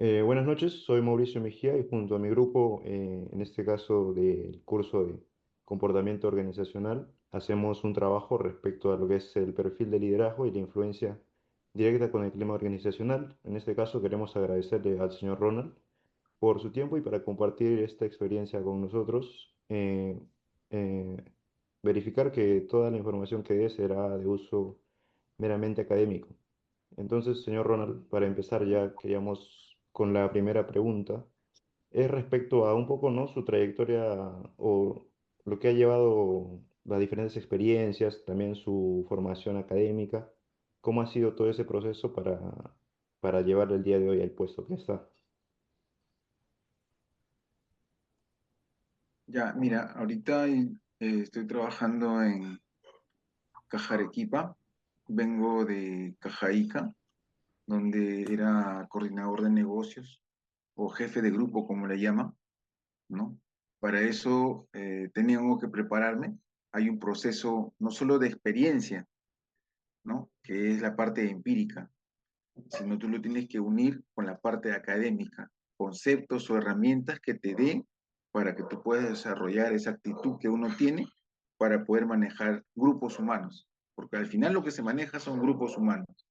Buenas noches, soy Mauricio Mejía y junto a mi grupo, en este caso del curso de comportamiento organizacional, hacemos un trabajo respecto a lo que es el perfil de liderazgo y la influencia directa con el clima organizacional. En este caso queremos agradecerle al señor Ronald por su tiempo y para compartir esta experiencia con nosotros. Eh, Verificar que toda la información que dé será de uso meramente académico. Entonces, señor Ronald, para empezar ya queríamos con la primera pregunta. Es respecto a un poco, ¿no? Su trayectoria o lo que ha llevado las diferentes experiencias, también su formación académica. ¿Cómo ha sido todo ese proceso para llevar el día de hoy al puesto que está? Ya, mira, ahorita estoy trabajando en Caja Arequipa, vengo de Caja Ica, donde era coordinador de negocios o jefe de grupo, como le llaman, ¿no? Para eso tengo que prepararme. Hay un proceso no solo de experiencia, ¿no? Que es la parte empírica, sino tú lo tienes que unir con la parte académica, conceptos o herramientas que te den para que tú puedas desarrollar esa actitud que uno tiene para poder manejar grupos humanos, porque al final lo que se maneja son grupos humanos.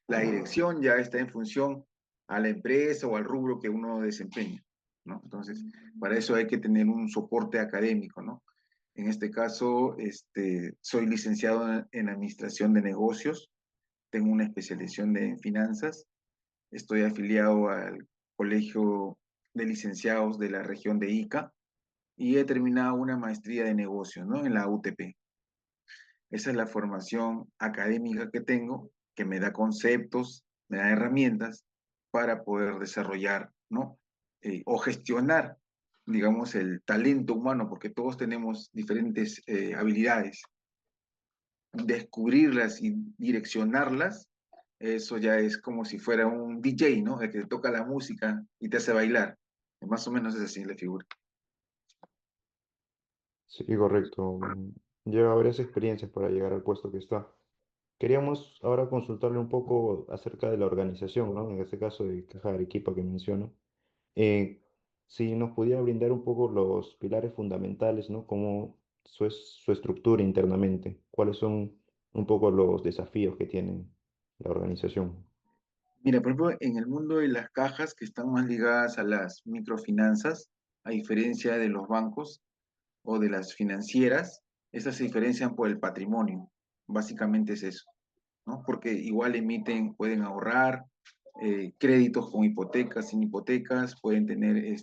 La dirección ya está en función a la empresa o al rubro que uno desempeña, ¿no? Entonces, para eso hay que tener un soporte académico, ¿no? En este caso, soy licenciado en Administración de Negocios, tengo una especialización en finanzas. Estoy afiliado al Colegio de Licenciados de la región de Ica y he terminado una maestría de negocios, ¿no? En la UTP. Esa es la formación académica que tengo, que me da conceptos, me da herramientas para poder desarrollar, ¿no? O gestionar, digamos, el talento humano, porque todos tenemos diferentes habilidades. Descubrirlas y direccionarlas, eso ya es como si fuera un DJ, ¿no? El que toca la música y te hace bailar. Más o menos es así la figura. Sí, correcto. Lleva varias experiencias para llegar al puesto que está. Queríamos ahora consultarle un poco acerca de la organización, ¿no? En este caso de Caja de Arequipa que menciono. Eh, si nos pudiera brindar un poco los pilares fundamentales, ¿no? Cómo su estructura internamente, cuáles son un poco los desafíos que tiene la organización. Mira, por ejemplo, en el mundo de las cajas que están más ligadas a las microfinanzas, a diferencia de los bancos o de las financieras, esas se diferencian por el patrimonio. Básicamente es eso, ¿no? Porque igual emiten, pueden ahorrar, créditos con hipotecas, sin hipotecas, pueden tener,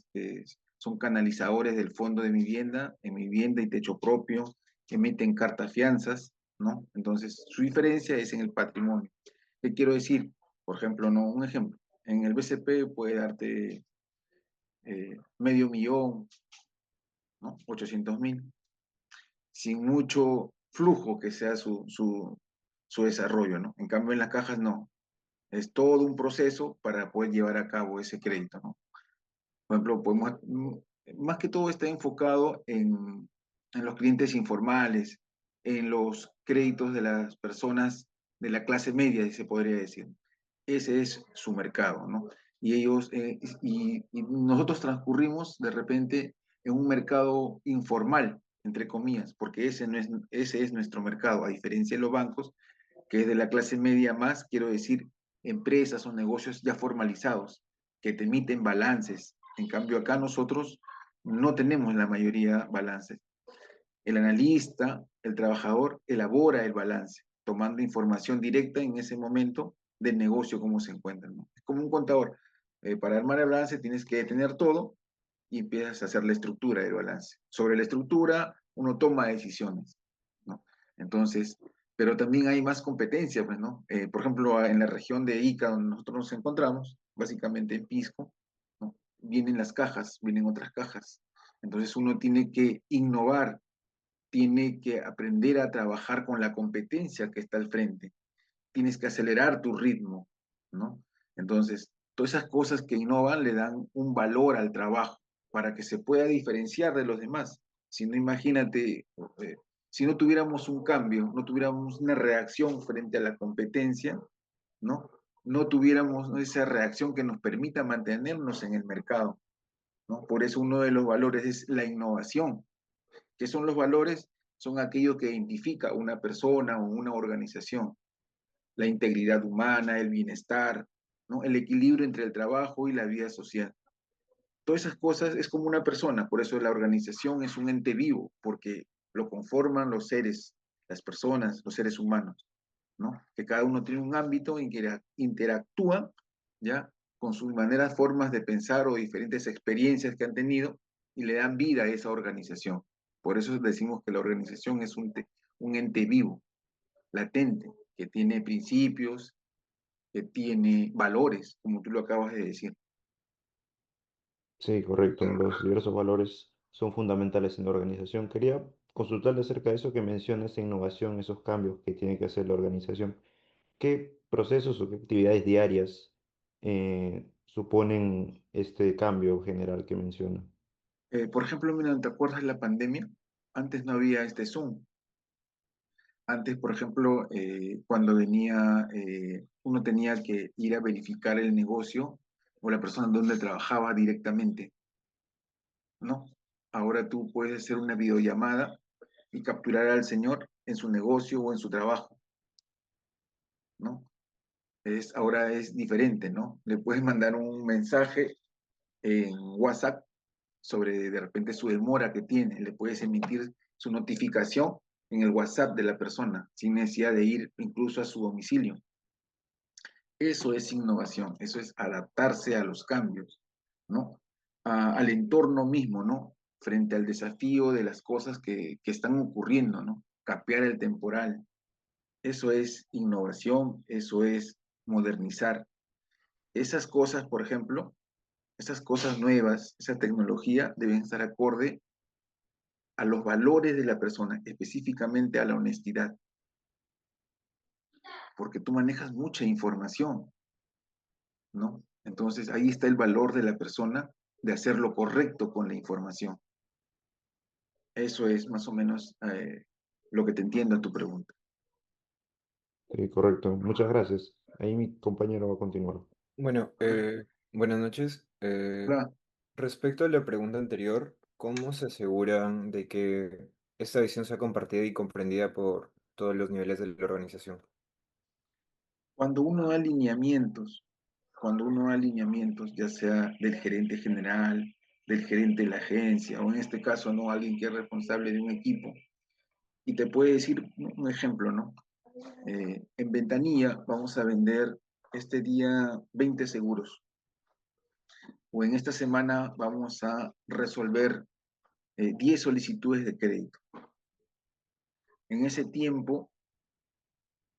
son canalizadores del fondo de vivienda, en vivienda y techo propio, emiten cartas fianzas, ¿no? Entonces, su diferencia es en el patrimonio. ¿Qué quiero decir? Por ejemplo, no, un ejemplo, en el BCP puede darte medio millón, ¿no? 800.000, sin mucho flujo que sea su desarrollo, ¿no? En cambio, en las cajas no. Es todo un proceso para poder llevar a cabo ese crédito, ¿no? Por ejemplo, más que todo está enfocado en los clientes informales, en los créditos de las personas de la clase media, si se podría decir. Ese es su mercado, ¿no? Y ellos, y nosotros transcurrimos de repente en un mercado informal, entre comillas, porque ese es nuestro mercado, a diferencia de los bancos, que es de la clase media más, quiero decir, empresas o negocios ya formalizados, que te emiten balances. En cambio, acá nosotros no tenemos la mayoría balances. El analista, el trabajador, elabora el balance, tomando información directa en ese momento del negocio, cómo se encuentra, ¿no? Es como un contador. Para armar el balance tienes que tener todo y empiezas a hacer la estructura del balance. Sobre la estructura, uno toma decisiones, ¿no? Entonces, pero también hay más competencia, pues, ¿no? Por ejemplo, en la región de Ica, donde nosotros nos encontramos, básicamente en Pisco, ¿no? Vienen las cajas, vienen otras cajas. Entonces uno tiene que innovar, tiene que aprender a trabajar con la competencia que está al frente, tienes que acelerar tu ritmo, ¿no? Entonces, todas esas cosas que innovan le dan un valor al trabajo para que se pueda diferenciar de los demás. Si no, imagínate, si no tuviéramos un cambio, no tuviéramos una reacción frente a la competencia, ¿no? no tuviéramos, ¿no?, esa reacción que nos permita mantenernos en el mercado, ¿no? Por eso uno de los valores es la innovación. ¿Qué son los valores? Son aquello que identifica una persona o una organización. La integridad humana, el bienestar, ¿no?, el equilibrio entre el trabajo y la vida social. Todas esas cosas es como una persona, por eso la organización es un ente vivo, porque lo conforman los seres, las personas, los seres humanos, ¿no? Que cada uno tiene un ámbito en que interactúa, ¿ya? Con sus maneras, formas de pensar o diferentes experiencias que han tenido y le dan vida a esa organización. Por eso decimos que la organización es un ente vivo, latente, que tiene principios, que tiene valores, como tú lo acabas de decir. Sí, correcto. Los diversos valores son fundamentales en la organización. Quería consultarle acerca de eso que menciona, esa innovación, esos cambios que tiene que hacer la organización. ¿Qué procesos o qué actividades diarias suponen este cambio general que menciona? Por ejemplo, mira, ¿te acuerdas de la pandemia? Antes no había este Zoom. Antes, por ejemplo, cuando venía, uno tenía que ir a verificar el negocio o la persona donde trabajaba directamente, ¿no? Ahora tú puedes hacer una videollamada y capturar al señor en su negocio o en su trabajo, ¿no? Ahora es diferente, ¿no? Le puedes mandar un mensaje en WhatsApp sobre de repente su demora que tiene, le puedes emitir su notificación en el WhatsApp de la persona, sin necesidad de ir incluso a su domicilio. Eso es innovación, eso es adaptarse a los cambios, ¿no? Al entorno mismo, ¿no? Frente al desafío de las cosas que están ocurriendo, ¿no? Capear el temporal. Eso es innovación, eso es modernizar. Esas cosas, por ejemplo, esas cosas nuevas, esa tecnología deben estar acorde a los valores de la persona, específicamente a la honestidad, porque tú manejas mucha información, ¿no? Entonces ahí está el valor de la persona de hacer lo correcto con la información. Eso es más o menos lo que te entiendo en tu pregunta. Sí, correcto. Muchas gracias. Ahí mi compañero va a continuar. Bueno, buenas noches. Claro. Respecto a la pregunta anterior, ¿cómo se aseguran de que esta visión sea compartida y comprendida por todos los niveles de la organización? Cuando uno da alineamientos, cuando uno da alineamientos, ya sea del gerente general, del gerente de la agencia, o en este caso, ¿no?, alguien que es responsable de un equipo, y te puede decir un ejemplo, ¿no? En Ventanilla vamos a vender este día 20 seguros, o en esta semana vamos a resolver 10 solicitudes de crédito. En ese tiempo,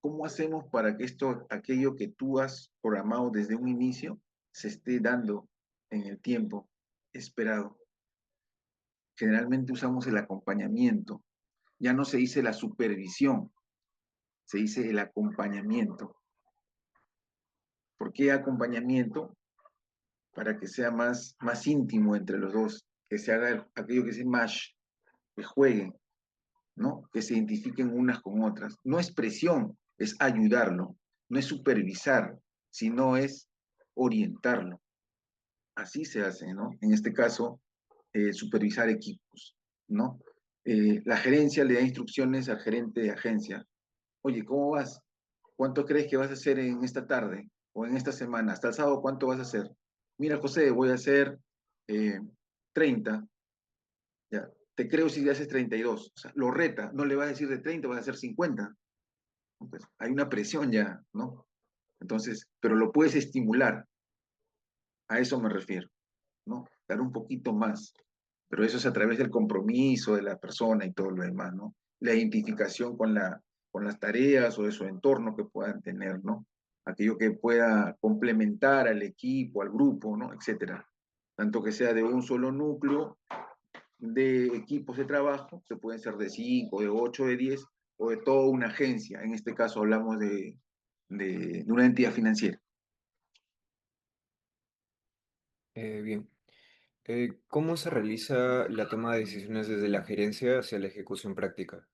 ¿cómo hacemos para que esto, aquello que tú has programado desde un inicio, se esté dando en el tiempo esperado? Generalmente usamos el acompañamiento. Ya no se dice la supervisión, se dice el acompañamiento. ¿Por qué acompañamiento? Para que sea más íntimo entre los dos, que se haga aquello que se match, que jueguen, ¿no? Que se identifiquen unas con otras. No es presión, es ayudarlo, no es supervisar, sino es orientarlo. Así se hace, ¿no? En este caso, supervisar equipos, ¿no? La gerencia le da instrucciones al gerente de agencia. Oye, ¿cómo vas? ¿Cuánto crees que vas a hacer en esta tarde o en esta semana? Hasta el sábado, ¿cuánto vas a hacer? Mira, José, voy a hacer eh, 30. Ya, te creo si haces 32. O sea, lo reta, no le vas a decir de 30, vas a hacer 50. Pues, hay una presión ya, ¿no? Entonces, pero lo puedes estimular, a eso me refiero, ¿no? Dar un poquito más, pero eso es a través del compromiso de la persona y todo lo demás, ¿no? La identificación con las tareas o de su entorno que puedan tener, ¿no? Aquello que pueda complementar al equipo, al grupo, ¿no? Etcétera. Tanto que sea de un solo núcleo de equipos de trabajo, que pueden ser de 5, de 8, de 10, o de toda una agencia. En este caso hablamos de una entidad financiera. Bien. ¿Cómo se realiza la toma de decisiones desde la gerencia hacia la ejecución práctica?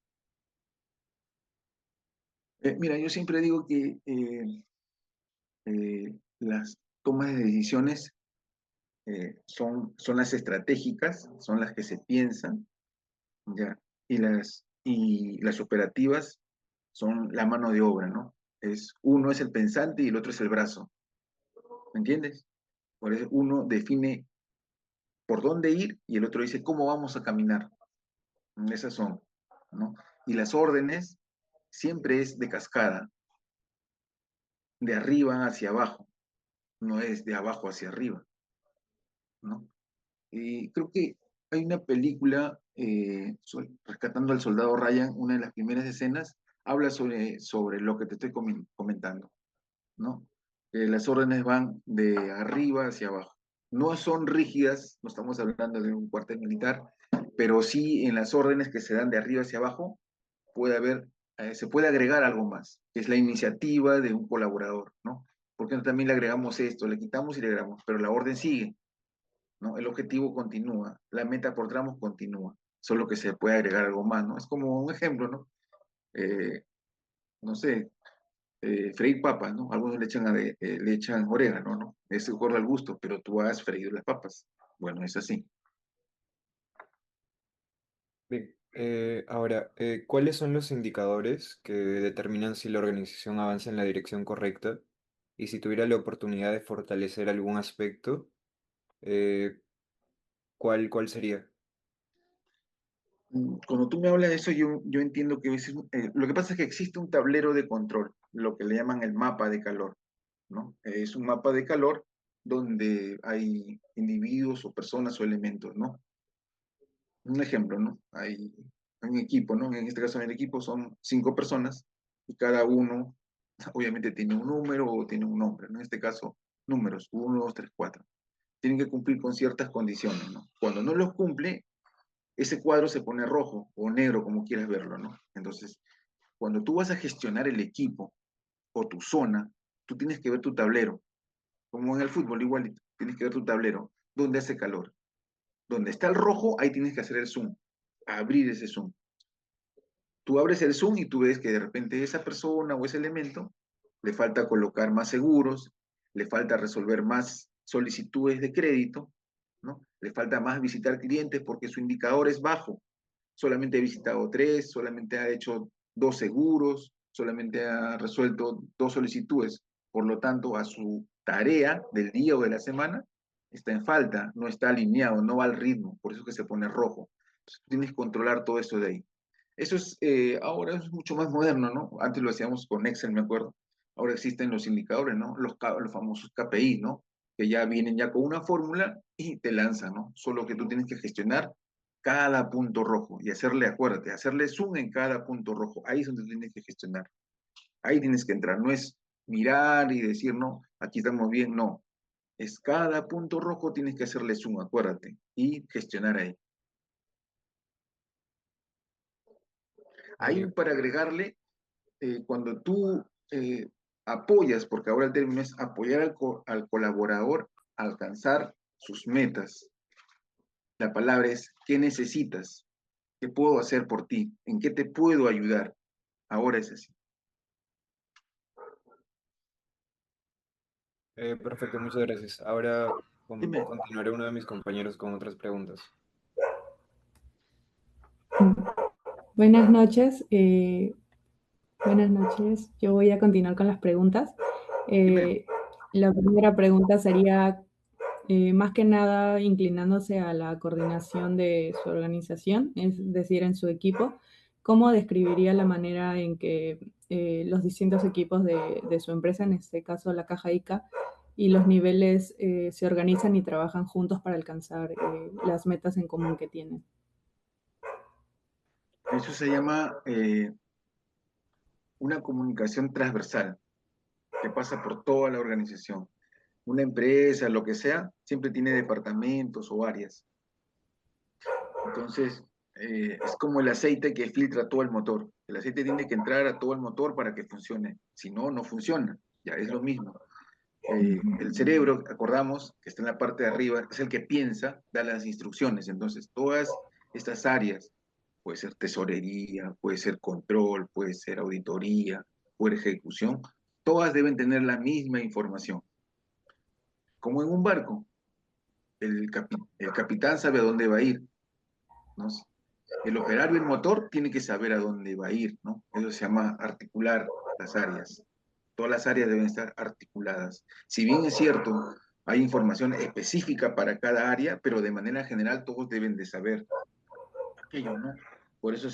Mira, yo siempre digo que las tomas de decisiones son las estratégicas, son las que se piensan, ¿ya? Y las operativas son la mano de obra, ¿no? Uno es el pensante y el otro es el brazo, ¿me entiendes? Por eso uno define por dónde ir y el otro dice cómo vamos a caminar. Esas son, ¿no? Y las órdenes siempre es de cascada, de arriba hacia abajo, no es de abajo hacia arriba, ¿no? Y creo que hay una película, Rescatando al Soldado Ryan, una de las primeras escenas, habla sobre lo que te estoy comentando, ¿no? Las órdenes van de arriba hacia abajo. No son rígidas, no estamos hablando de un cuartel militar, pero sí en las órdenes que se dan de arriba hacia abajo se puede agregar algo más, que es la iniciativa de un colaborador, ¿no? Porque también le agregamos esto, le quitamos y le agregamos, pero la orden sigue, ¿no? El objetivo continúa, la meta por tramos continúa, solo que se puede agregar algo más, ¿no? Es como un ejemplo, ¿no? Eh, no sé, freír papas, ¿no? Algunos le echan orégano, ¿no? Es de acuerdo al gusto, pero tú has freído las papas. Bueno, es así. Bien, ahora, ¿cuáles son los indicadores que determinan si la organización avanza en la dirección correcta? Y si tuviera la oportunidad de fortalecer algún aspecto, eh, ¿cuál sería? Cuando tú me hablas de eso, yo entiendo que a veces, lo que pasa es que existe un tablero de control, lo que le llaman el mapa de calor, ¿no? Es un mapa de calor donde hay individuos o personas o elementos, ¿no? Un ejemplo, ¿no? Hay un equipo, ¿no? En este caso, en el equipo son 5 personas y cada uno, obviamente, tiene un número o tiene un nombre, ¿no? En este caso, números, 1, 2, 3, 4. Tienen que cumplir con ciertas condiciones, ¿no? Cuando no los cumple, ese cuadro se pone rojo o negro, como quieras verlo, ¿no? Entonces, cuando tú vas a gestionar el equipo o tu zona, tú tienes que ver tu tablero, como en el fútbol igualito, tienes que ver tu tablero, donde hace calor. Donde está el rojo, ahí tienes que hacer el zoom, abrir ese zoom. Tú abres el zoom y tú ves que de repente esa persona o ese elemento le falta colocar más seguros, le falta resolver más solicitudes de crédito, ¿no? Le falta más visitar clientes porque su indicador es bajo. Solamente ha visitado 3, solamente ha hecho 2 seguros, solamente ha resuelto 2 solicitudes. Por lo tanto, a su tarea del día o de la semana está en falta, no está alineado, no va al ritmo, por eso es que se pone rojo. Entonces, tienes que controlar todo eso de ahí. Eso ahora es mucho más moderno, ¿no? Antes lo hacíamos con Excel, me acuerdo. Ahora existen los indicadores, ¿no? Los famosos KPI, ¿no? Que ya vienen ya con una fórmula y te lanzan, ¿no? Solo que tú tienes que gestionar cada punto rojo y hacerle, acuérdate, hacerle zoom en cada punto rojo. Ahí es donde tienes que gestionar. Ahí tienes que entrar. No es mirar y decir, no, aquí estamos bien, no. Es cada punto rojo tienes que hacerle zoom, acuérdate, y gestionar ahí. Ahí Bien, para agregarle, cuando tú apoyas, porque ahora el término es apoyar al colaborador a alcanzar sus metas. La palabra es, ¿qué necesitas? ¿Qué puedo hacer por ti? ¿En qué te puedo ayudar? Ahora es así. perfecto, muchas gracias. Ahora Dime. continuaré uno de mis compañeros con otras preguntas. Buenas noches. Buenas noches. Yo voy a continuar con las preguntas. Dime. Eh, la primera pregunta sería, más que nada, inclinándose a la coordinación de su organización, es decir, en su equipo. ¿Cómo describiría la manera en que los distintos equipos de su empresa, en este caso la Caja ICA, y los niveles se organizan y trabajan juntos para alcanzar las metas en común que tienen? Eso se llama una comunicación transversal que pasa por toda la organización. Una empresa, lo que sea, siempre tiene departamentos o áreas. Entonces, es como el aceite que filtra todo el motor. El aceite tiene que entrar a todo el motor para que funcione. Si no, no funciona. Ya es lo mismo. El cerebro, acordamos, que está en la parte de arriba, es el que piensa, da las instrucciones. Entonces, todas estas áreas, puede ser tesorería, puede ser control, puede ser auditoría, puede ser ejecución, todas deben tener la misma información. Como en un barco, el capitán sabe a dónde va a ir, ¿no? El operario del motor tiene que saber a dónde va a ir, ¿no? Eso se llama articular las áreas. Todas las áreas deben estar articuladas. Si bien es cierto, hay información específica para cada área, pero de manera general todos deben de saber aquello, ¿no? Por eso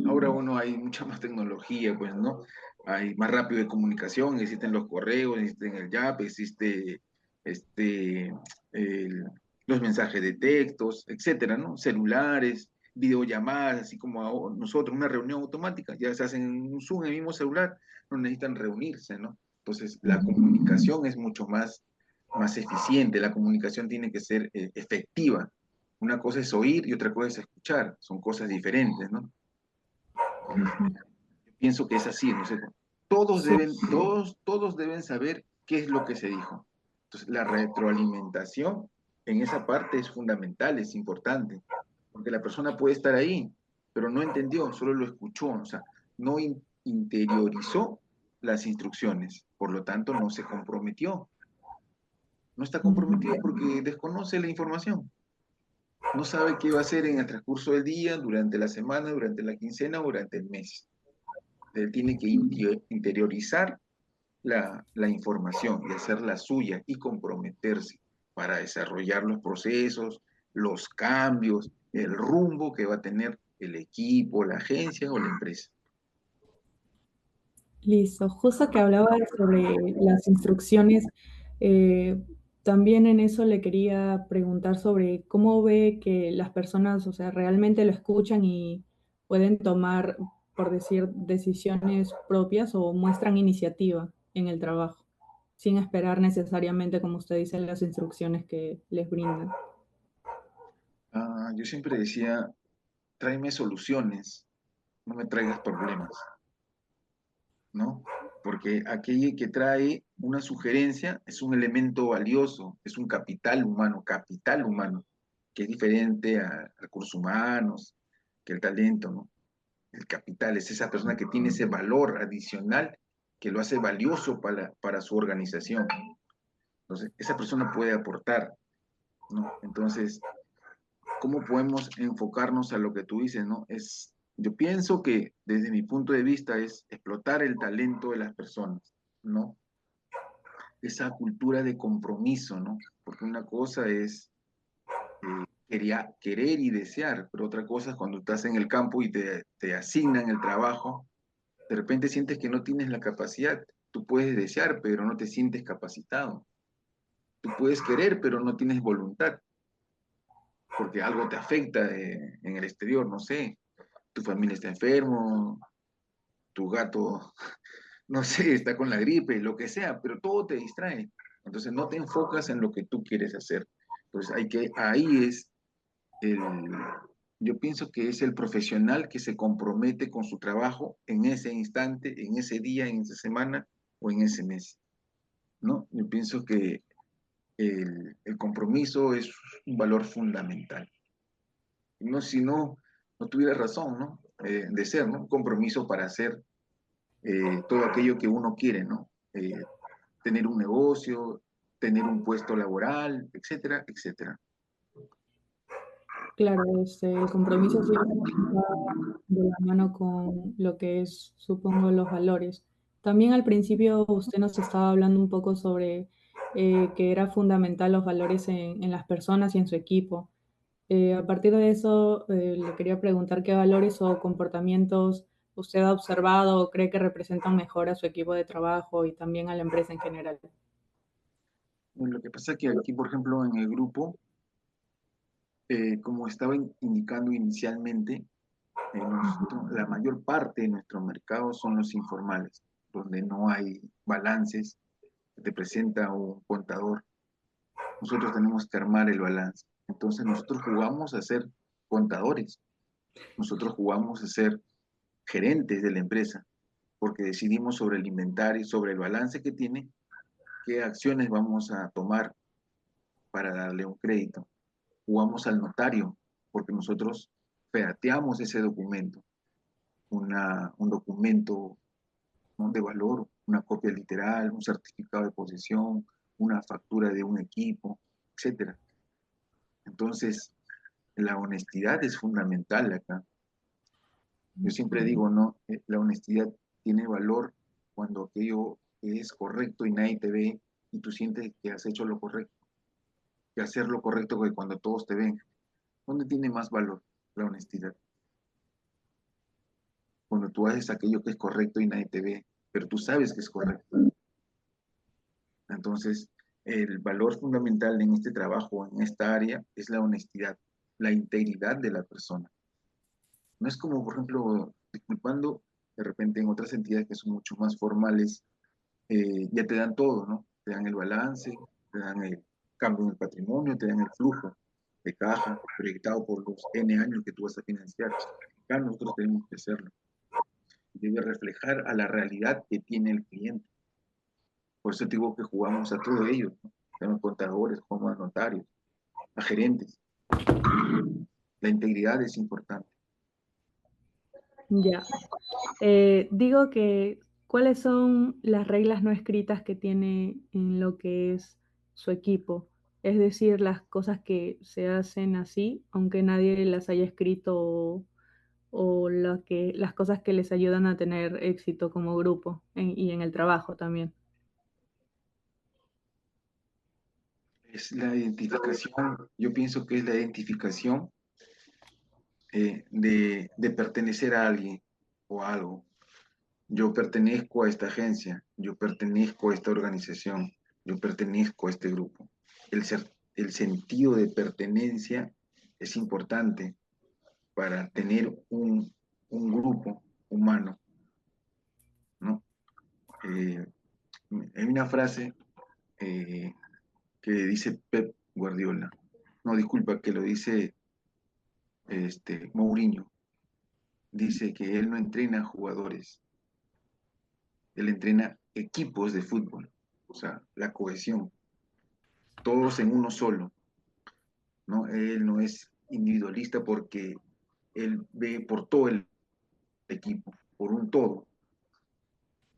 ahora hay mucha más tecnología, pues, ¿no? Hay más rápido de comunicación, existen los correos, existen el YAP, existe este, el- los mensajes de textos, etcétera, ¿no? Celulares, videollamadas, así como nosotros, una reunión automática, ya se hacen en un Zoom en el mismo celular, no necesitan reunirse, ¿no? Entonces, la comunicación es mucho más eficiente, la comunicación tiene que ser efectiva. Una cosa es oír y otra cosa es escuchar, son cosas diferentes, ¿no? Yo pienso que es así, no sé. Sí, Todos deben saber qué es lo que se dijo. Entonces, la retroalimentación en esa parte es fundamental, es importante, porque la persona puede estar ahí, pero no entendió, solo lo escuchó, o sea, no interiorizó las instrucciones, por lo tanto no se comprometió. No está comprometido porque desconoce la información. No sabe qué va a hacer en el transcurso del día, durante la semana, durante la quincena o durante el mes. Él tiene que interiorizar la información y hacerla suya y comprometerse para desarrollar los procesos, los cambios, el rumbo que va a tener el equipo, la agencia o la empresa. listo. Justo que hablaba sobre las instrucciones, eh, también en eso le quería preguntar sobre cómo ve que las personas, o sea, realmente lo escuchan y pueden tomar, por decir, decisiones propias o muestran iniciativa en el trabajo, sin esperar necesariamente, como usted dice, las instrucciones que les brindan. Yo siempre decía, tráeme soluciones, no me traigas problemas, ¿no? Porque aquel que trae una sugerencia es un elemento valioso, es un capital humano, que es diferente a recursos humanos, que el talento, ¿no? El capital es esa persona que tiene ese valor adicional que lo hace valioso para su organización. Entonces, esa persona puede aportar, ¿no? Entonces, ¿cómo podemos enfocarnos a lo que tú dices, ¿no? Yo pienso que desde mi punto de vista es explotar el talento de las personas, ¿no? Esa cultura de compromiso, ¿no? Porque una cosa es querer y desear, pero otra cosa es cuando estás en el campo y te asignan el trabajo, de repente sientes que no tienes la capacidad. Tú puedes desear, pero no te sientes capacitado. Tú puedes querer, pero no tienes voluntad, porque algo te afecta en el exterior, no sé, tu familia está enfermo, tu gato, no sé, está con la gripe, lo que sea, pero todo te distrae. Entonces no te enfocas en lo que tú quieres hacer. Entonces ahí es el, yo pienso que es el profesional que se compromete con su trabajo en ese instante, en ese día, en esa semana o en ese mes, ¿no? Yo pienso que el compromiso es un valor fundamental. No, si no tuviera razón, ¿no? De ser, ¿no? Un compromiso para hacer todo aquello que uno quiere, ¿no? Tener un negocio, tener un puesto laboral, etcétera, etcétera. Claro, el compromiso siempre va de la mano con lo que es, supongo, los valores. También al principio usted nos estaba hablando un poco sobre que era fundamental los valores en las personas y en su equipo. A partir de eso, le quería preguntar qué valores o comportamientos usted ha observado o cree que representan mejor a su equipo de trabajo y también a la empresa en general. Lo que pasa es que aquí, por ejemplo, en el grupo, como estaba indicando inicialmente, la mayor parte de nuestro mercado son los informales, donde no hay balances, te presenta un contador. Nosotros tenemos que armar el balance. Entonces nosotros jugamos a ser contadores, nosotros jugamos a ser gerentes de la empresa, porque decidimos sobre el inventario, sobre el balance que tiene, qué acciones vamos a tomar para darle un crédito. Jugamos al notario, porque nosotros feateamos ese documento, un documento, ¿no?, de valor, una copia literal, un certificado de posesión, una factura de un equipo, etc. Entonces, la honestidad es fundamental acá. Yo siempre digo, ¿no? La honestidad tiene valor cuando aquello es correcto y nadie te ve y tú sientes que has hecho lo correcto, que hacer lo correcto que cuando todos te ven. ¿Dónde tiene más valor la honestidad? Cuando tú haces aquello que es correcto y nadie te ve, pero tú sabes que es correcto. Entonces, el valor fundamental en este trabajo, en esta área, es la honestidad, la integridad de la persona. No es como, por ejemplo, disculpando, de repente en otras entidades que son mucho más formales, ya te dan todo, ¿no? Te dan el balance, te dan el cambio en el patrimonio, te dan el flujo de caja proyectado por los N años que tú vas a financiar. Acá nosotros tenemos que hacerlo. Debe reflejar a la realidad que tiene el cliente. Por eso digo que jugamos a todo ello, ¿no? Tenemos contadores, como a notarios, a gerentes. La integridad es importante. Ya. Digo que, ¿cuáles son las reglas no escritas que tiene en lo que es su equipo? Es decir, las cosas que se hacen así, aunque nadie las haya escrito, o las cosas que les ayudan a tener éxito como grupo y en el trabajo también. Es la identificación, yo pienso que es la identificación de pertenecer a alguien o a algo. Yo pertenezco a esta agencia, yo pertenezco a esta organización, yo pertenezco a este grupo. El sentido de pertenencia es importante para tener un grupo humano, ¿no? Hay una frase eh, que dice Pep Guardiola, no, disculpa, que lo dice Mourinho, dice que él no entrena jugadores, él entrena equipos de fútbol, o sea, la cohesión, todos en uno solo, ¿no? Él no es individualista porque él ve por todo el equipo, por un todo.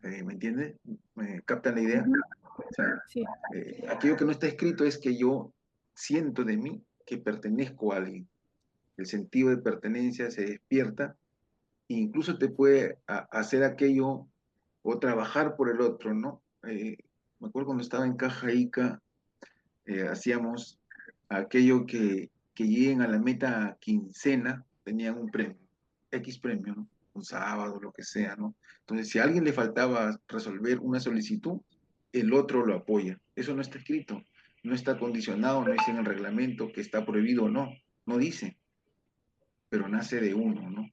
¿Me entiendes? ¿Me captan la idea? O sea, Sí. aquello que no está escrito es que yo siento de mí que pertenezco a alguien. El sentido de pertenencia se despierta e incluso te puede hacer aquello o trabajar por el otro, ¿no? Me acuerdo cuando estaba en Caja Ica, hacíamos aquello que lleguen a la meta quincena, tenían un premio, X premio, ¿no? Un sábado, lo que sea, ¿no? Entonces, si a alguien le faltaba resolver una solicitud, el otro lo apoya. Eso no está escrito, no está condicionado, no dice en el reglamento que está prohibido o no, no dice, pero nace de uno, ¿no?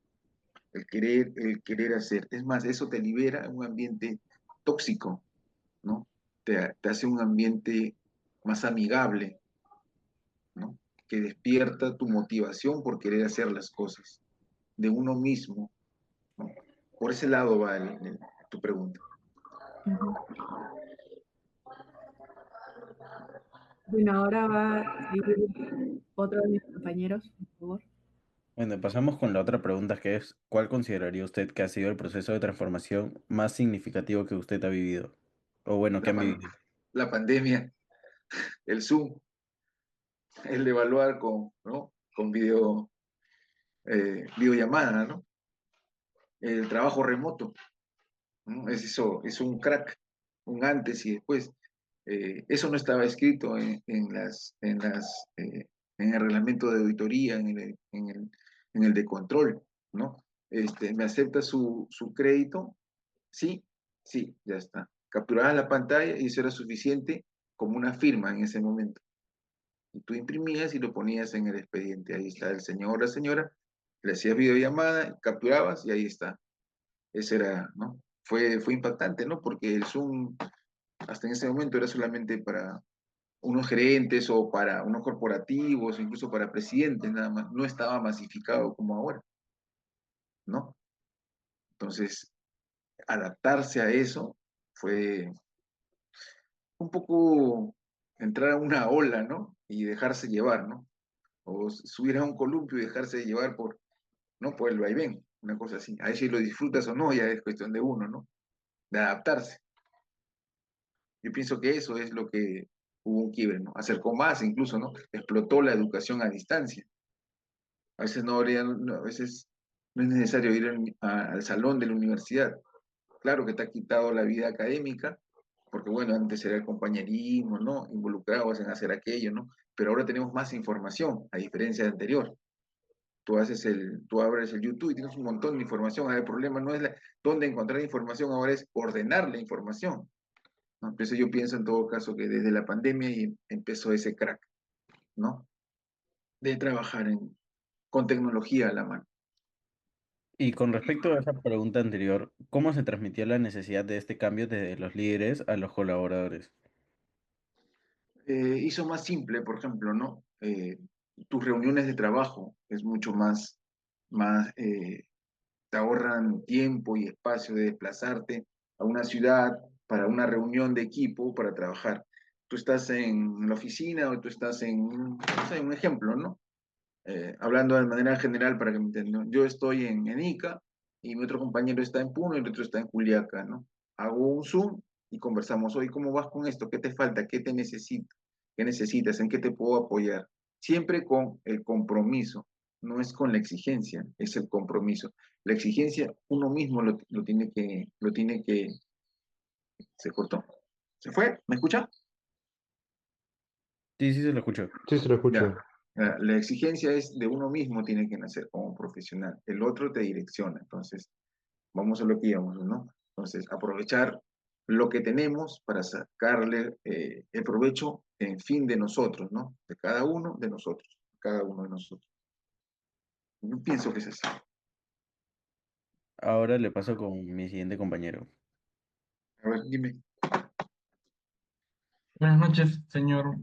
El querer hacer. Es más, eso te libera en un ambiente tóxico, ¿no? Te hace un ambiente más amigable, ¿no? Que despierta tu motivación por querer hacer las cosas de uno mismo, ¿no? Por ese lado va tu pregunta. Ujú. Bueno, ahora va a seguir otro de mis compañeros, por favor. Bueno, pasamos con la otra pregunta que es, ¿cuál consideraría usted que ha sido el proceso de transformación más significativo que usted ha vivido? O bueno, que La, han pan- vivido. la pandemia, el Zoom, el de evaluar con, ¿no? Con videollamada, ¿no? El trabajo remoto, ¿no? Es un crack, un antes y después. Eso no estaba escrito en el reglamento de auditoría, en el de control, ¿no? ¿Me acepta su crédito? Sí, sí, ya está. Capturabas la pantalla y eso era suficiente como una firma en ese momento. Y tú imprimías y lo ponías en el expediente. Ahí está el señor, la señora, le hacías videollamada, capturabas y ahí está. Ese era, ¿no? Fue impactante, ¿no? Porque el Zoom hasta en ese momento era solamente para unos gerentes o para unos corporativos, incluso para presidentes, nada más. No estaba masificado como ahora, ¿no? Entonces, adaptarse a eso fue un poco entrar a una ola, ¿no? Y dejarse llevar, ¿no? O subir a un columpio y dejarse llevar ¿no? Por el vaivén, una cosa así. A ver si lo disfrutas o no, ya es cuestión de uno, ¿no? De adaptarse. Yo pienso que eso es lo que hubo un quiebre, ¿no? Acercó más incluso, ¿no? Explotó la educación a distancia. A veces a veces no es necesario ir al salón de la universidad. Claro que te ha quitado la vida académica, porque bueno, antes era el compañerismo, ¿no? Involucrados en hacer aquello, ¿no? Pero ahora tenemos más información, a diferencia de anterior. Tú abres el YouTube y tienes un montón de información. Ahora el problema no es dónde encontrar información, ahora es ordenar la información, ¿no? Por eso yo pienso en todo caso que desde la pandemia empezó ese crack, ¿no? De trabajar con tecnología a la mano. Y con respecto a esa pregunta anterior, ¿cómo se transmitió la necesidad de este cambio desde los líderes a los colaboradores? Hizo más simple, por ejemplo, ¿no? Tus reuniones de trabajo es mucho más, te ahorran tiempo y espacio de desplazarte a una ciudad para una reunión de equipo para trabajar. Tú estás en la oficina o tú estás no sé, un ejemplo, ¿no? Hablando de manera general para que me entiendan. Yo estoy en Ica y mi otro compañero está en Puno y el otro está en Juliaca, ¿no? Hago un Zoom y conversamos. Oye, ¿cómo vas con esto? ¿Qué te falta? ¿Qué te necesito? ¿Qué necesitas? ¿En qué te puedo apoyar? Siempre con el compromiso, no es con la exigencia, es el compromiso. La exigencia uno mismo lo tiene que, ¿se cortó? ¿Se fue? ¿Me escucha? Sí, sí, se lo escucho. Sí, se lo Ya. escucho. La exigencia es de uno mismo, tiene que nacer como profesional. El otro te direcciona. Entonces, vamos a lo que íbamos, ¿no? Entonces, aprovechar lo que tenemos para sacarle el provecho en fin de nosotros, ¿no? De cada uno de nosotros, cada uno de nosotros. Yo pienso que es así. Ahora le paso con mi siguiente compañero. A ver, dime. Buenas noches, señor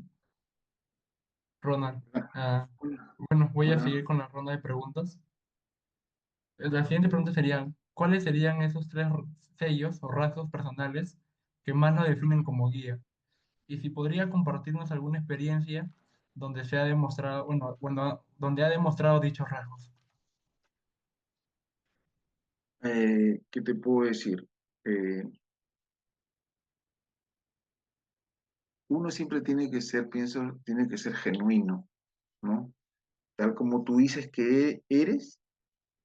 Ronald. Ah, bueno, voy a Hola. seguir con la ronda de preguntas. La siguiente pregunta sería, ¿cuáles serían esos tres sellos o rasgos personales que más lo definen como guía? Y si podría compartirnos alguna experiencia donde se ha demostrado, bueno, donde ha demostrado dichos rasgos. ¿Qué te puedo decir? Eh, Uno siempre tiene que ser, pienso, tiene que ser genuino, ¿no? Tal como tú dices que eres,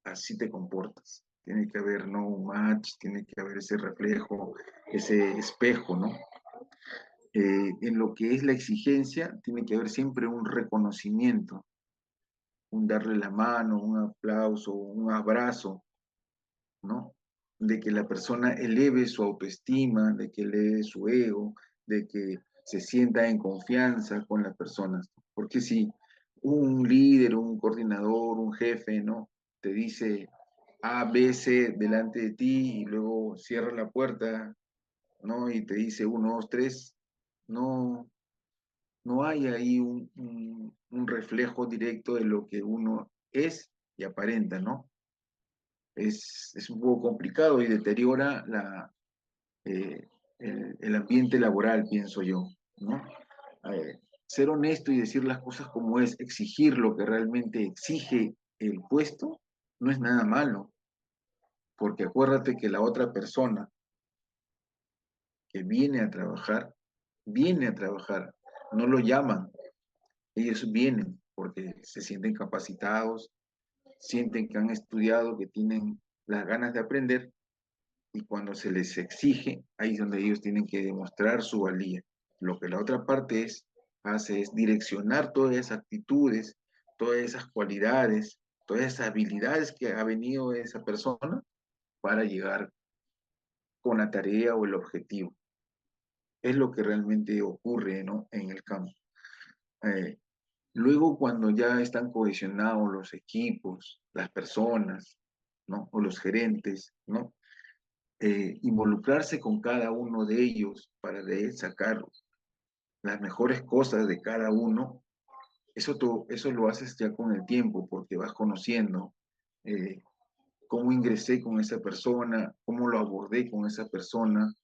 así te comportas. Tiene que haber, ¿no? Un match, tiene que haber ese reflejo, ese espejo, ¿no? En lo que es la exigencia, tiene que haber siempre un reconocimiento, un darle la mano, un aplauso, un abrazo, ¿no? De que la persona eleve su autoestima, de que eleve su ego, de que se sienta en confianza con las personas. Porque si un líder, un coordinador, un jefe, ¿no? Te dice A, B, C delante de ti y luego cierra la puerta, ¿no? Y te dice uno, dos, tres, no, no hay ahí un reflejo directo de lo que uno es y aparenta, ¿no? Es un poco complicado y deteriora el ambiente laboral, pienso yo, ¿no? Ser honesto y decir las cosas como es, exigir lo que realmente exige el puesto, no es nada malo, porque acuérdate que la otra persona que viene a trabajar, no lo llaman, ellos vienen porque se sienten capacitados, sienten que han estudiado, que tienen las ganas de aprender y cuando se les exige, ahí es donde ellos tienen que demostrar su valía. Lo que la otra parte hace es direccionar todas esas actitudes, todas esas cualidades, todas esas habilidades que ha venido esa persona para llegar con la tarea o el objetivo. Es lo que realmente ocurre, ¿no? En el campo. Eh, Luego, cuando ya están cohesionados los equipos, las personas, ¿no? O los gerentes, ¿no? Involucrarse con cada uno de ellos para de él sacar las mejores cosas de cada uno, eso lo haces ya con el tiempo, porque vas conociendo eh, cómo ingresé con esa persona, cómo lo abordé con esa persona,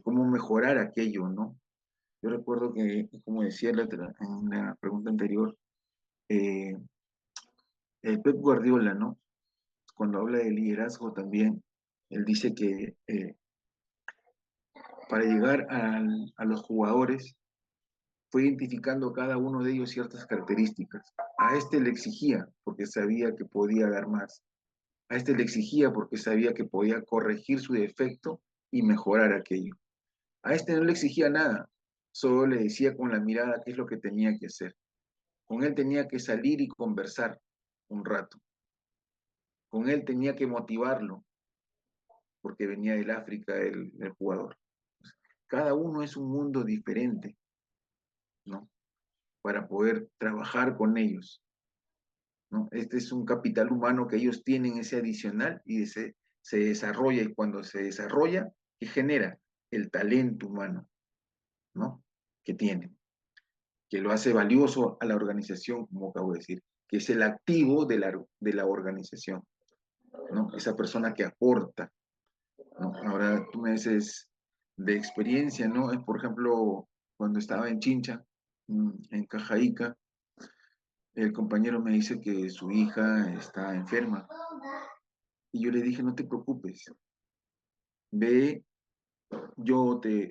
cómo mejorar aquello, ¿no? Yo recuerdo que, como decía en la pregunta anterior, eh, el Pep Guardiola, ¿no? Cuando habla de liderazgo también, él dice que para llegar a los jugadores, fue identificando cada uno de ellos ciertas características. A este le exigía porque sabía que podía dar más. A este le exigía porque sabía que podía corregir su defecto y mejorar aquello. A este no le exigía nada, solo le decía con la mirada qué es lo que tenía que hacer. Con él tenía que salir y conversar un rato. Con él tenía que motivarlo, porque venía del África el jugador. Cada uno es un mundo diferente, ¿no? Para poder trabajar con ellos, ¿no? Este es un capital humano que ellos tienen, ese adicional, y se desarrolla, y cuando se desarrolla, ¿qué genera? El talento humano, ¿no? Que tienen, que lo hace valioso a la organización, como acabo de decir, que es el activo de la organización, ¿no? Esa persona que aporta, ¿no? Ahora tú me dices de experiencia, ¿no? Es, por ejemplo, cuando estaba en Chincha, en Cajaíca, el compañero me dice que su hija está enferma. Y yo le dije, no te preocupes, ve,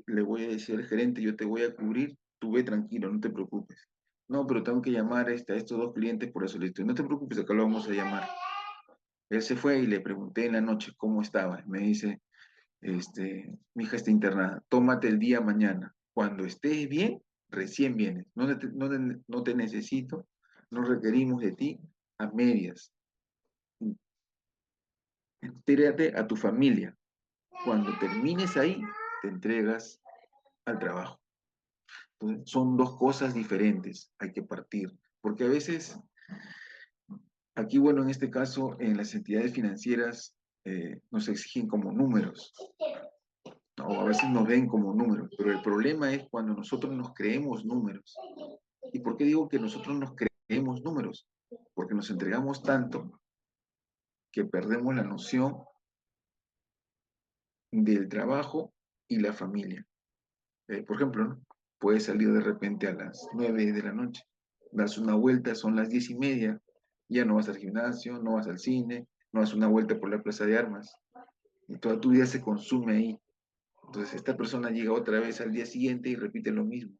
le voy a decir al gerente, yo te voy a cubrir, tú ve tranquilo, no te preocupes. No, pero tengo que llamar a estos dos clientes, por eso le estoy, no te preocupes, acá lo vamos a llamar. Él se fue y le pregunté en la noche cómo estaba. Me dice, mi hija está internada, tómate el día mañana. Cuando estés bien, recién vienes. No te necesito, no requerimos de ti a medias. Entérate a tu familia. Cuando termines ahí, te entregas al trabajo. Entonces, son dos cosas diferentes, hay que partir. Porque a veces, aquí, bueno, en este caso, en las entidades financieras nos exigen como números, o a veces nos ven como números, pero el problema es cuando nosotros nos creemos números. ¿Y por qué digo que nosotros nos creemos números? Porque nos entregamos tanto que perdemos la noción del trabajo y la familia. Por ejemplo, ¿no? Puedes salir de repente a las 9 de la noche, das una vuelta, son las 10:30, ya no vas al gimnasio, no vas al cine, no das una vuelta por la plaza de armas, y toda tu vida se consume ahí. Entonces esta persona llega otra vez al día siguiente y repite lo mismo.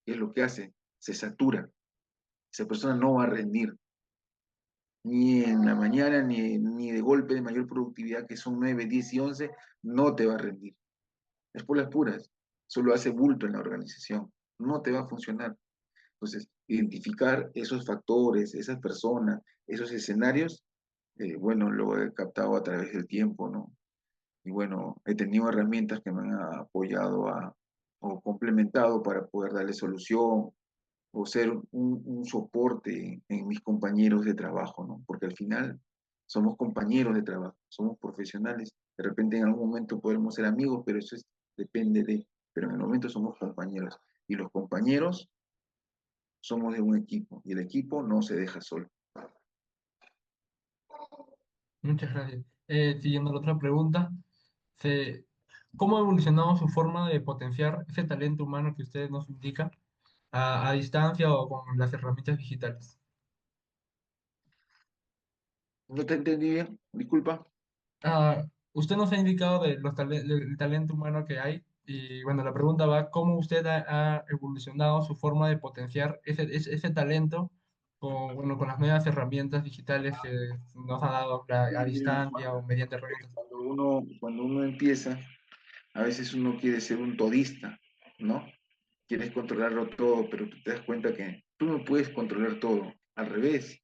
¿Qué es lo que hace? Se satura. Esa persona no va a rendir, ni en la mañana, ni de golpe de mayor productividad, que son 9, 10 y 11, no te va a rendir. Es por las puras. Solo hace bulto en la organización. No te va a funcionar. Entonces, identificar esos factores, esas personas, esos escenarios, bueno, lo he captado a través del tiempo, ¿no? Y bueno, he tenido herramientas que me han apoyado o complementado para poder darle solución o ser un soporte en mis compañeros de trabajo, ¿no? Porque al final somos compañeros de trabajo, somos profesionales. De repente en algún momento podremos ser amigos, pero depende de, pero en el momento somos compañeros. Y los compañeros somos de un equipo y el equipo no se deja solo. Muchas gracias. Siguiendo la otra pregunta, se- ¿cómo ha evolucionado su forma de potenciar ese talento humano que ustedes nos indican a distancia o con las herramientas digitales? No te entendí bien, disculpa. Usted nos ha indicado de del talento humano que hay y bueno, la pregunta va, ¿cómo usted ha evolucionado su forma de potenciar ese talento con, bueno, con las nuevas herramientas digitales que nos ha dado a distancia o mediante herramientas? Cuando uno empieza, a veces uno quiere ser un todista, ¿no? Quieres controlarlo todo, pero tú te das cuenta que tú no puedes controlar todo. Al revés,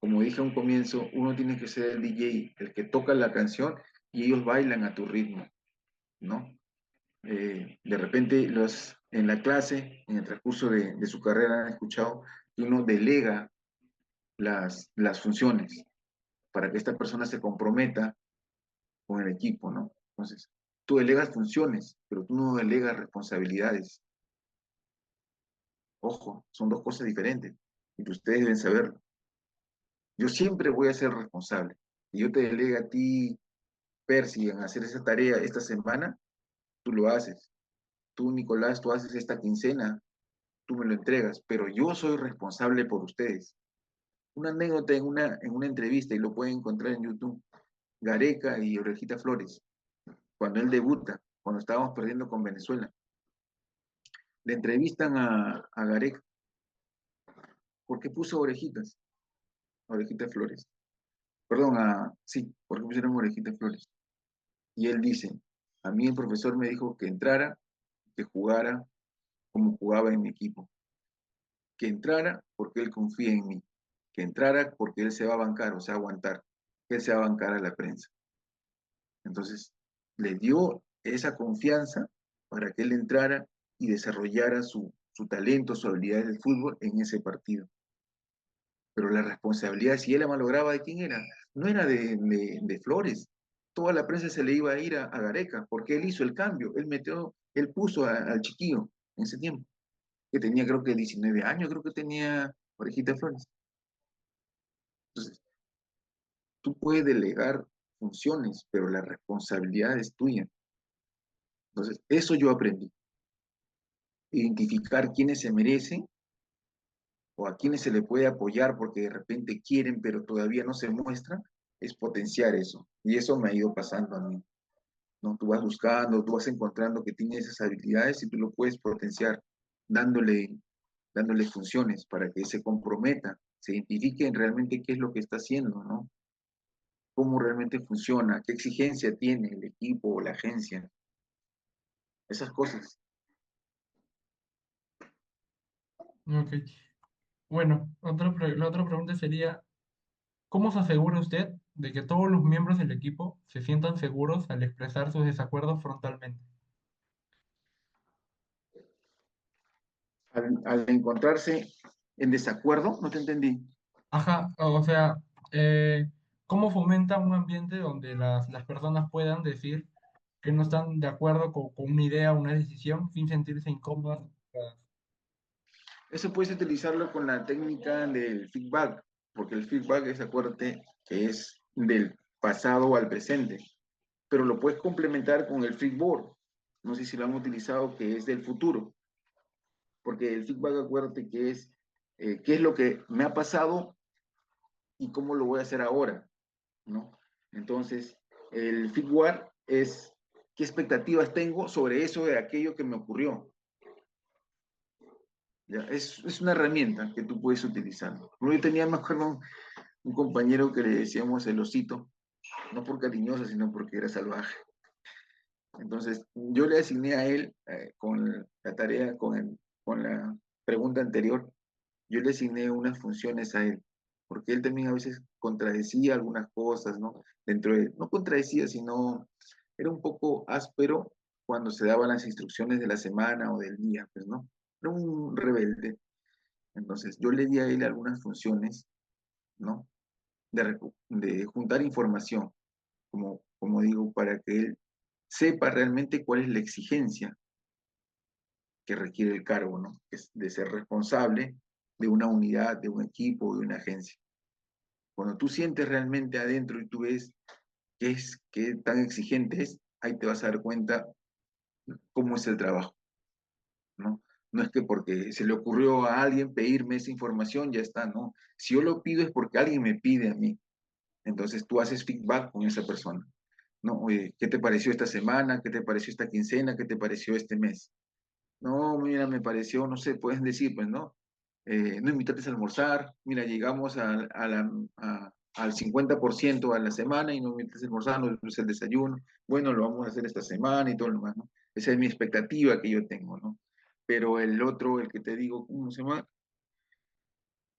como dije a un comienzo, uno tiene que ser el DJ, el que toca la canción y ellos bailan a tu ritmo, ¿no? De repente en la clase, en el transcurso de su carrera, han escuchado que uno delega las funciones para que esta persona se comprometa con el equipo, ¿no? Entonces, tú delegas funciones, pero tú no delegas responsabilidades. Ojo, son dos cosas diferentes y que ustedes deben saberlo. Yo siempre voy a ser responsable. Si yo te delego a ti, Percy, en hacer esa tarea esta semana, tú lo haces. Tú, Nicolás, tú haces esta quincena, tú me lo entregas, pero yo soy responsable por ustedes. Una anécdota en una entrevista, y lo pueden encontrar en YouTube, Gareca y Orejita Flores, cuando él debuta, cuando estábamos perdiendo con Venezuela. Le entrevistan a Gareca porque puso orejitas Flores. Perdón, sí, porque pusieron orejitas Flores. Y él dice, a mí el profesor me dijo que entrara, que jugara como jugaba en mi equipo, que entrara porque él confía en mí, que entrara porque él se va a bancar, o sea, aguantar, que él se va a bancar a la prensa. Entonces, le dio esa confianza para que él entrara y desarrollara su talento, su habilidad del fútbol en ese partido. Pero la responsabilidad, si él la malograba, ¿de quién era? No era de Flores. Toda la prensa se le iba a ir a Gareca, porque él hizo el cambio, él puso al chiquillo en ese tiempo, que tenía creo que 19 años, creo que tenía Orejita Flores. Entonces, tú puedes delegar funciones, pero la responsabilidad es tuya. Entonces, eso yo aprendí. Identificar quiénes se merecen o a quienes se le puede apoyar porque de repente quieren, pero todavía no se muestran, es potenciar eso. Y eso me ha ido pasando a mí. ¿No? Tú vas buscando, tú vas encontrando que tiene esas habilidades y tú lo puedes potenciar dándole, dándole funciones para que se comprometa, se identifique realmente qué es lo que está haciendo, ¿no? Cómo realmente funciona, qué exigencia tiene el equipo o la agencia, esas cosas. Ok. Bueno, la otra pregunta sería, ¿cómo se asegura usted de que todos los miembros del equipo se sientan seguros al expresar sus desacuerdos frontalmente? Al encontrarse en desacuerdo, no te entendí. Ajá, o sea, eh, ¿cómo fomenta un ambiente donde las personas puedan decir que no están de acuerdo con una idea o una decisión sin sentirse incómodas? Eso puedes utilizarlo con la técnica del feedback, porque el feedback es, acuérdate, que es del pasado al presente, pero lo puedes complementar con el feedboard. No sé si lo han utilizado, que es del futuro, porque el feedback, acuérdate que es qué es lo que me ha pasado y cómo lo voy a hacer ahora, ¿no? Entonces, el feedback es qué expectativas tengo sobre eso de aquello que me ocurrió. ¿Ya? Es una herramienta que tú puedes utilizar. Yo tenía, me acuerdo, un compañero que le decíamos el osito, no por cariñoso, sino porque era salvaje. Entonces, yo le asigné a él, con la tarea, con la pregunta anterior, yo le asigné unas funciones a él, porque él también a veces contradecía algunas cosas, ¿no? Dentro de, no contradecía, sino era un poco áspero cuando se daban las instrucciones de la semana o del día, pues, ¿no? Era un rebelde. Entonces, yo le di a él algunas funciones, ¿no? De juntar información, como digo, para que él sepa realmente cuál es la exigencia que requiere el cargo, ¿no? Es de ser responsable de una unidad, de un equipo, de una agencia. Cuando tú sientes realmente adentro y tú ves qué tan exigente es, ahí te vas a dar cuenta cómo es el trabajo, ¿no? No es que porque se le ocurrió a alguien pedirme esa información, ya está, ¿no? Si yo lo pido es porque alguien me pide a mí. Entonces tú haces feedback con esa persona, ¿no? Oye, ¿qué te pareció esta semana? ¿Qué te pareció esta quincena? ¿Qué te pareció este mes? No, mira, me pareció, no sé, pueden decir, pues, ¿no? No invitaste a almorzar, mira, llegamos al 50% a la semana y no invitaste a almorzar, no es el desayuno, bueno, lo vamos a hacer esta semana y todo lo demás, ¿no? Esa es mi expectativa que yo tengo, ¿no? Pero el otro, el que te digo, ¿cómo se llama?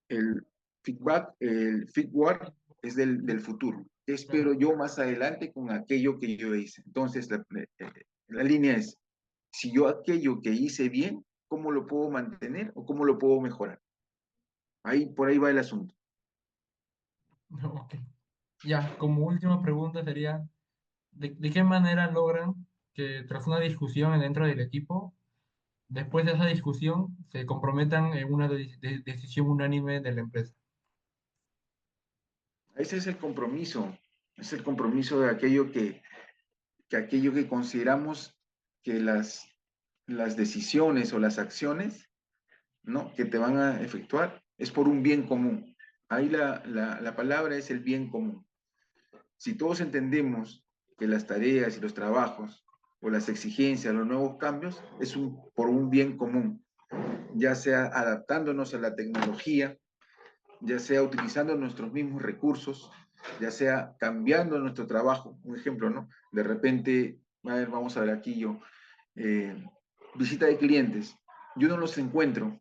El feedback es del futuro. ¿Qué Claro. espero yo más adelante con aquello que yo hice? Entonces, la línea es, si yo aquello que hice bien, ¿cómo lo puedo mantener o cómo lo puedo mejorar? Por ahí va el asunto. Ok. Ya, como última pregunta sería, ¿de qué manera logran que tras una discusión dentro del equipo, después de esa discusión, se comprometan en una decisión unánime de la empresa? Ese es el compromiso de aquello aquello que consideramos que las decisiones o las acciones, ¿no? Que te van a efectuar es por un bien común. Ahí la palabra es el bien común. Si todos entendemos que las tareas y los trabajos o las exigencias, los nuevos cambios, es por un bien común, ya sea adaptándonos a la tecnología, ya sea utilizando nuestros mismos recursos, ya sea cambiando nuestro trabajo. Un ejemplo, ¿no? De repente, a ver, vamos a ver aquí yo, visita de clientes. Yo no los encuentro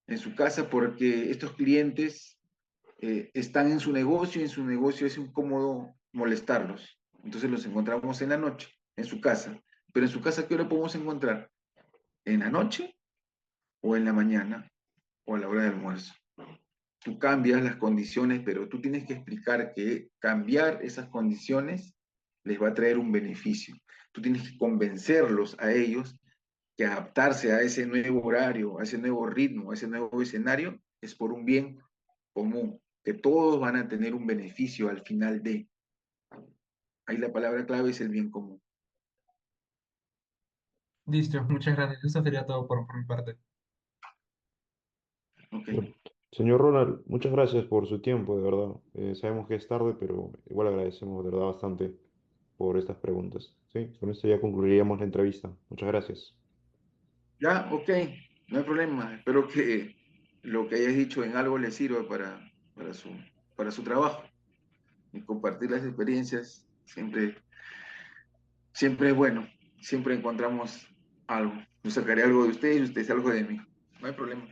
en su casa porque estos clientes están en su negocio y en su negocio es incómodo molestarlos. Entonces los encontramos en la noche, en su casa. Pero en su casa, ¿qué hora podemos encontrar? ¿En la noche o en la mañana o a la hora de almuerzo? Tú cambias las condiciones, pero tú tienes que explicar que cambiar esas condiciones les va a traer un beneficio. Tú tienes que convencerlos a ellos que adaptarse a ese nuevo horario, a ese nuevo ritmo, a ese nuevo escenario, es por un bien común, que todos van a tener un beneficio al final de. Ahí la palabra clave es el bien común. Listo, muchas gracias. Eso sería todo por mi parte. Ok. Bueno, señor Ronald, muchas gracias por su tiempo, de verdad. Sabemos que es tarde, pero igual agradecemos de verdad bastante por estas preguntas. Sí, con esto ya concluiríamos la entrevista. Muchas gracias. Ya, ok, no hay problema. Espero que lo que hayas dicho en algo le sirva para su, para su trabajo. Y compartir las experiencias siempre es bueno. Siempre encontramos algo. Yo sacaré algo de usted y usted algo de mí. No hay problema.